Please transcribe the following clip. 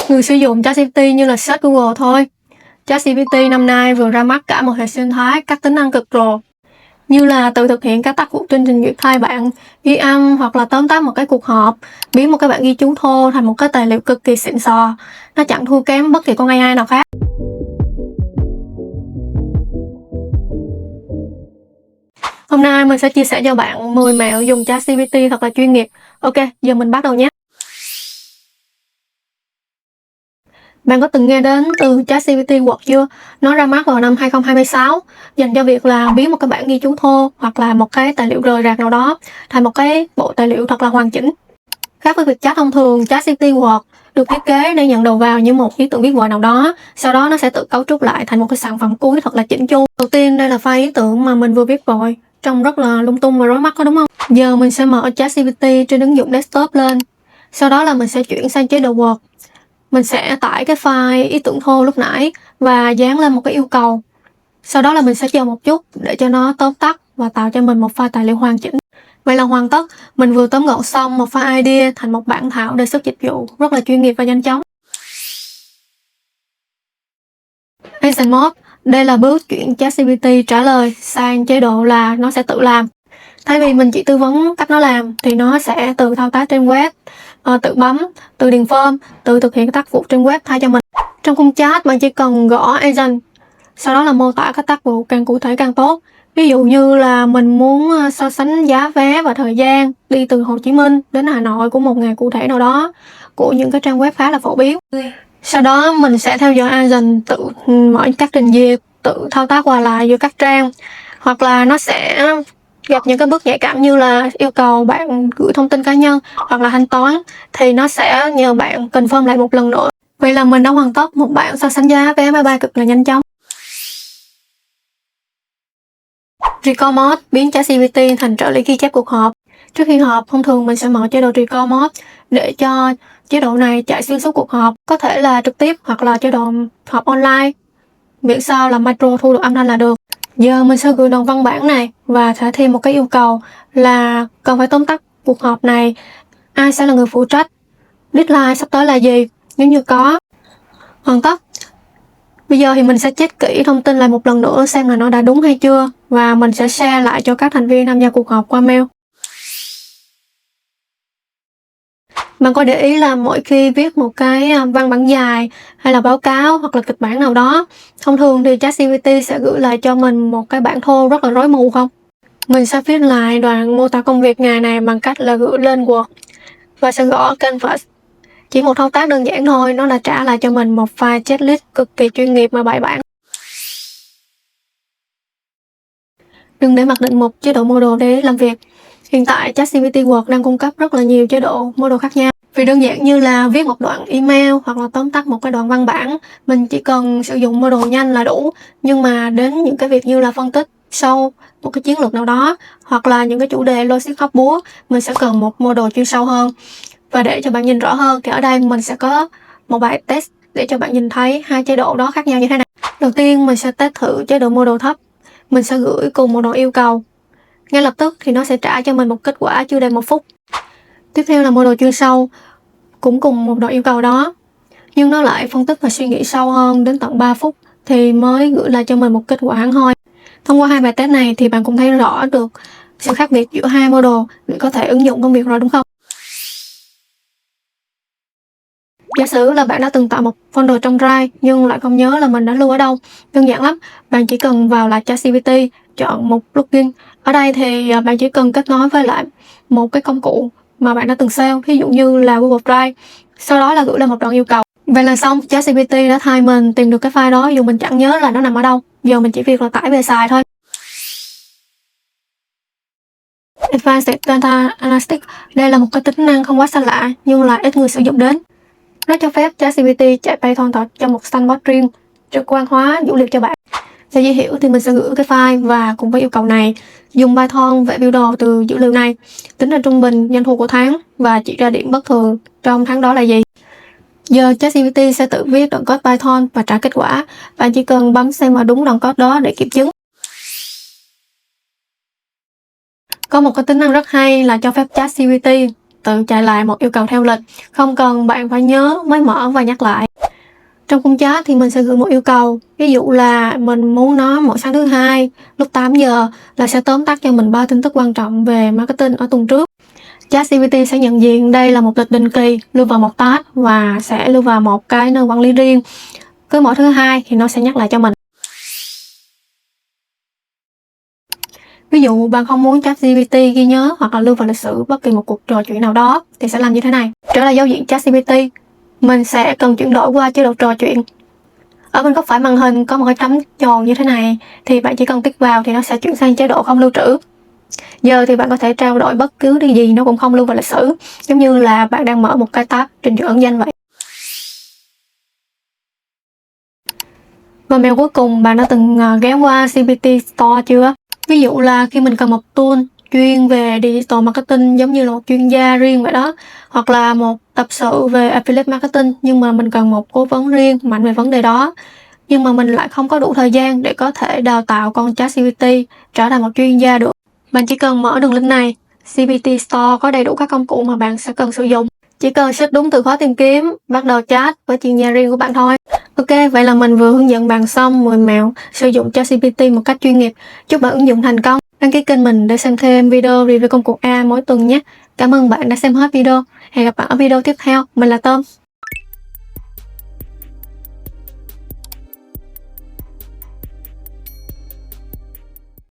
Người sử dụng ChatGPT như là search Google thôi. ChatGPT năm nay vừa ra mắt cả một hệ sinh thái các tính năng cực rồ, như là tự thực hiện các tác vụ trên trình duyệt thay bản, ghi âm hoặc là tóm tắt một cái cuộc họp, biến một cái bản ghi chú thô thành một cái tài liệu cực kỳ xịn sò. Nó chẳng thua kém bất kỳ con AI nào khác. Hôm nay mình sẽ chia sẻ cho bạn 10 mẹo dùng ChatGPT thật là chuyên nghiệp. Ok, giờ mình bắt đầu nhé. Bạn có từng nghe đến từ ChatGPT Word chưa? Nó ra mắt vào năm 2026, dành cho việc là biến một cái bản ghi chú thô hoặc là một cái tài liệu rời rạc nào đó thành một cái bộ tài liệu thật là hoàn chỉnh. Khác với việc chat thông thường, ChatGPT Word được thiết kế để nhận đầu vào như một ý tưởng viết vội nào đó, sau đó nó sẽ tự cấu trúc lại thành một cái sản phẩm cuối thật là chỉnh chu. Đầu tiên đây là file ý tưởng mà mình vừa viết vội, trông rất là lung tung và rối mắt có đúng không? Giờ mình sẽ mở ChatGPT trên ứng dụng desktop lên, sau đó là mình sẽ chuyển sang chế độ Word. Mình sẽ tải cái file ý tưởng thô lúc nãy và dán lên một cái yêu cầu. Sau đó là mình sẽ chờ một chút để cho nó tóm tắt và tạo cho mình một file tài liệu hoàn chỉnh. Vậy là hoàn tất, mình vừa tóm gọn xong một file idea thành một bản thảo đề xuất dịch vụ rất là chuyên nghiệp và nhanh chóng. Agent Mode, đây là bước chuyển ChatGPT trả lời sang chế độ là nó sẽ tự làm. Thay vì mình chỉ tư vấn cách nó làm thì nó sẽ tự thao tác trên web, tự bấm, tự điền form, tự thực hiện các tác vụ trên web thay cho mình. Trong khung chat bạn chỉ cần gõ agent, sau đó là mô tả các tác vụ càng cụ thể càng tốt. Ví dụ như là mình muốn so sánh giá vé và thời gian đi từ Hồ Chí Minh đến Hà Nội của một ngày cụ thể nào đó của những cái trang web khá là phổ biến. Sau đó mình sẽ theo dõi agent tự mở các trình duyệt, tự thao tác qua lại giữa các trang, hoặc là nó sẽ gặp những cái bước nhạy cảm như là yêu cầu bạn gửi thông tin cá nhân hoặc là thanh toán thì nó sẽ nhờ bạn confirm lại một lần nữa. Vậy là mình đã hoàn tất một bản so sánh giá vé máy bay cực là nhanh chóng. Record Mode biến ChatGPT thành trợ lý ghi chép cuộc họp. Trước khi họp, thông thường mình sẽ mở chế độ Record Mode để cho chế độ này chạy xuyên suốt cuộc họp, có thể là trực tiếp hoặc là chế độ họp online, miễn sao là micro thu được âm thanh là được. Giờ mình sẽ gửi đoạn văn bản này và sẽ thêm một cái yêu cầu là cần phải tóm tắt cuộc họp này, ai sẽ là người phụ trách, deadline sắp tới là gì, nếu như có. Hoàn tất. Bây giờ thì mình sẽ check kỹ thông tin lại một lần nữa xem là nó đã đúng hay chưa, và mình sẽ share lại cho các thành viên tham gia cuộc họp qua mail. Bạn có để ý là mỗi khi viết một cái văn bản dài hay là báo cáo hoặc là kịch bản nào đó, thông thường thì ChatGPT sẽ gửi lại cho mình một cái bản thô rất là rối mù không? Mình sẽ viết lại đoạn mô tả công việc ngày này bằng cách là gửi lên Word và sẽ gõ Canvas. Chỉ một thao tác đơn giản thôi, nó đã trả lại cho mình một file checklist cực kỳ chuyên nghiệp và bài bản. Đừng để mặc định một chế độ model để làm việc. Hiện tại ChatGPT Word đang cung cấp rất là nhiều chế độ model khác nhau. Vì đơn giản như là viết một đoạn email hoặc là tóm tắt một cái đoạn văn bản, mình chỉ cần sử dụng model nhanh là đủ. Nhưng mà đến những cái việc như là phân tích sâu một cái chiến lược nào đó hoặc là những cái chủ đề logic hóc búa, mình sẽ cần một model chuyên sâu hơn. Và để cho bạn nhìn rõ hơn thì ở đây mình sẽ có một bài test để cho bạn nhìn thấy hai chế độ đó khác nhau như thế này. Đầu tiên mình sẽ test thử chế độ model thấp. Mình sẽ gửi cùng một đoạn yêu cầu. Ngay lập tức thì nó sẽ trả cho mình một kết quả chưa đầy 1 phút. Tiếp theo là model chuyên sâu, cũng cùng một đoạn yêu cầu đó, nhưng nó lại phân tích và suy nghĩ sâu hơn đến tận 3 phút thì mới gửi lại cho mình một kết quả hẳn hoi. Thông qua hai bài test này thì bạn cũng thấy rõ được sự khác biệt giữa hai model để có thể ứng dụng công việc rồi đúng không? Giả sử là bạn đã từng tạo một folder trong Drive nhưng lại không nhớ là mình đã lưu ở đâu. Đơn giản lắm, bạn chỉ cần vào lại ChatGPT, chọn một plugin. Ở đây thì bạn chỉ cần kết nối với lại một cái công cụ mà bạn đã từng save, ví dụ như là Google Drive. Sau đó là gửi lên một đoạn yêu cầu. Vậy là xong, ChatGPT đã thay mình tìm được cái file đó dù mình chẳng nhớ là nó nằm ở đâu. Giờ mình chỉ việc là tải về xài thôi. Advanced Data Analytics, đây là một cái tính năng không quá xa lạ nhưng là ít người sử dụng đến. Nó cho phép ChatGPT chạy Python thật cho một sandbox riêng, trực quan hóa dữ liệu cho bạn. Để dễ hiểu thì mình sẽ gửi cái file và cùng với yêu cầu này dùng Python vẽ biểu đồ từ dữ liệu này, tính ra trung bình doanh thu của tháng và chỉ ra điểm bất thường trong tháng đó là gì. Giờ ChatGPT sẽ tự viết đoạn code Python và trả kết quả. Bạn chỉ cần bấm xem vào đúng đoạn code đó để kiểm chứng. Có một cái tính năng rất hay là cho phép ChatGPT tự chạy lại một yêu cầu theo lịch, không cần bạn phải nhớ mới mở và nhắc lại. Trong khung chat thì mình sẽ gửi một yêu cầu, ví dụ là mình muốn nó mỗi sáng thứ Hai lúc 8 giờ là sẽ tóm tắt cho mình 3 tin tức quan trọng về marketing ở tuần trước. ChatGPT sẽ nhận diện đây là một lịch định kỳ, lưu vào một task và sẽ lưu vào một cái nơi quản lý riêng. Cứ mỗi thứ Hai thì nó sẽ nhắc lại cho mình. Ví dụ bạn không muốn ChatGPT ghi nhớ hoặc là lưu vào lịch sử bất kỳ một cuộc trò chuyện nào đó thì sẽ làm như thế này. Trở lại giao diện ChatGPT, mình sẽ cần chuyển đổi qua chế độ trò chuyện. Ở bên góc phải màn hình có một cái chấm tròn như thế này thì bạn chỉ cần tích vào thì nó sẽ chuyển sang chế độ không lưu trữ. Giờ thì bạn có thể trao đổi bất cứ điều gì nó cũng không lưu vào lịch sử, giống như là bạn đang mở một cái tab trình duyệt ẩn danh vậy. Và mẹo cuối cùng, bạn đã từng ghé qua GPT Store chưa? Ví dụ là khi mình cần một tool chuyên về digital marketing giống như là một chuyên gia riêng vậy đó, hoặc là một tập sự về affiliate marketing nhưng mà mình cần một cố vấn riêng mạnh về vấn đề đó, nhưng mà mình lại không có đủ thời gian để có thể đào tạo con ChatGPT trở thành một chuyên gia được. Bạn chỉ cần mở đường link này, GPT Store có đầy đủ các công cụ mà bạn sẽ cần sử dụng. Chỉ cần search đúng từ khóa tìm kiếm, bắt đầu chat với chuyên gia riêng của bạn thôi. Ok, vậy là mình vừa hướng dẫn bạn xong 10 mẹo sử dụng ChatGPT một cách chuyên nghiệp. Chúc bạn ứng dụng thành công. Đăng ký kênh mình để xem thêm video review công cụ AI mỗi tuần nhé. Cảm ơn bạn đã xem hết video. Hẹn gặp bạn ở video tiếp theo. Mình là Tôm.